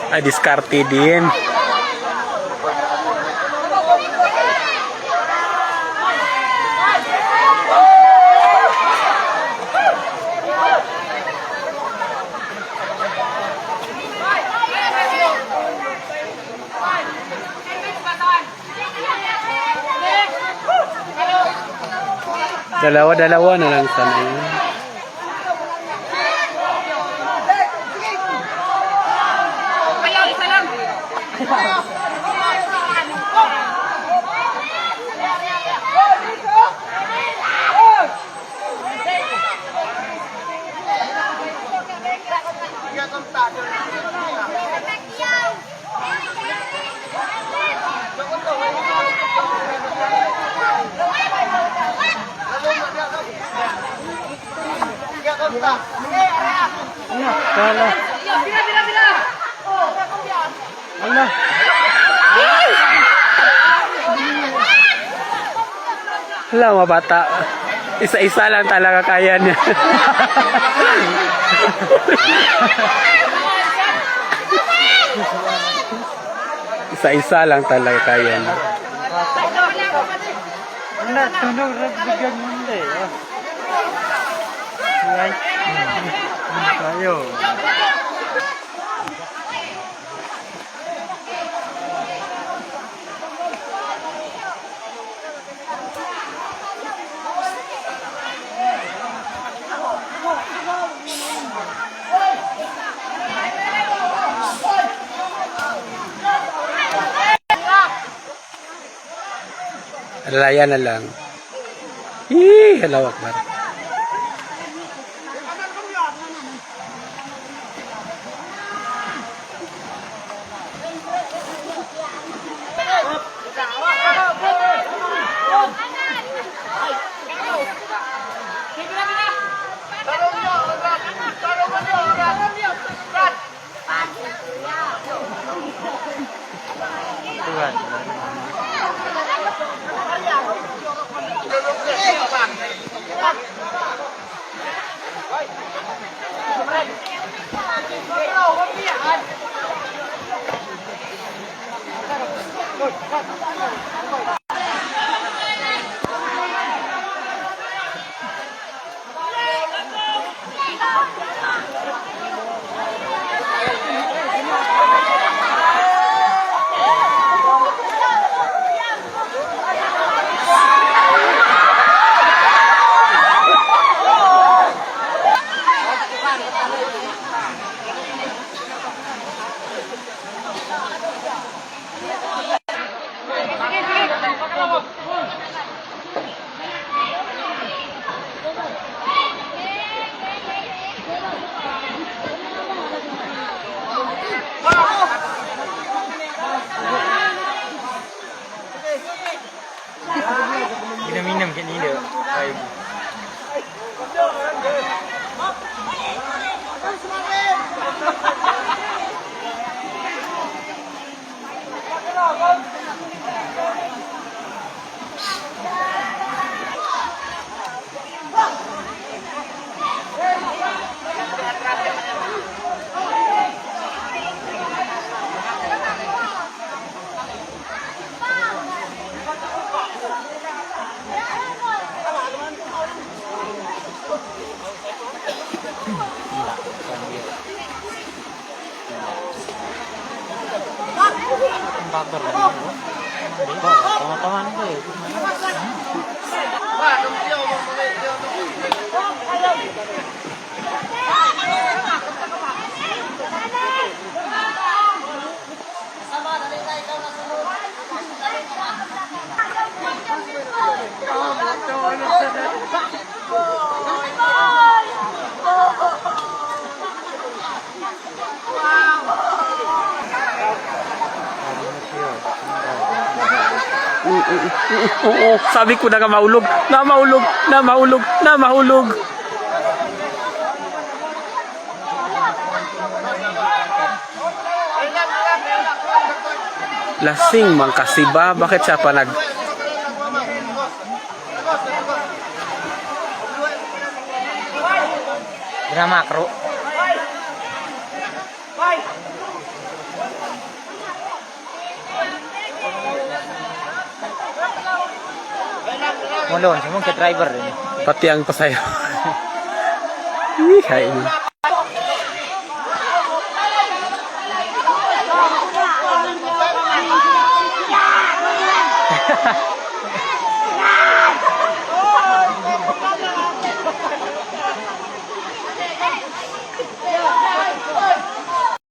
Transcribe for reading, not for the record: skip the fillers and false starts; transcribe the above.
Ay, diskarte din. Dalawa-dalawa na lang sana yun. Kala. Allah. Wala, mga bata. Isa-isa lang talaga kaya niya. Isa-isa lang talaga kaya niya. Wala, tunog na bigyan mo nila eh. Right? Tayo. Alaya na lang. Hii, Allahu Akbar. Tuhan. Minum-minum kat ni dia. Baik. Bakar lah. Teman-teman tu. Oo, sabi ko na mahulog, na mahulog, na mahulog, na mahulog. Lasing man kasi ba? Bakit siya pa nag... Drama makro. Mo doon, sa mga driver rin. Pati ang pasayo. Ih, kainin.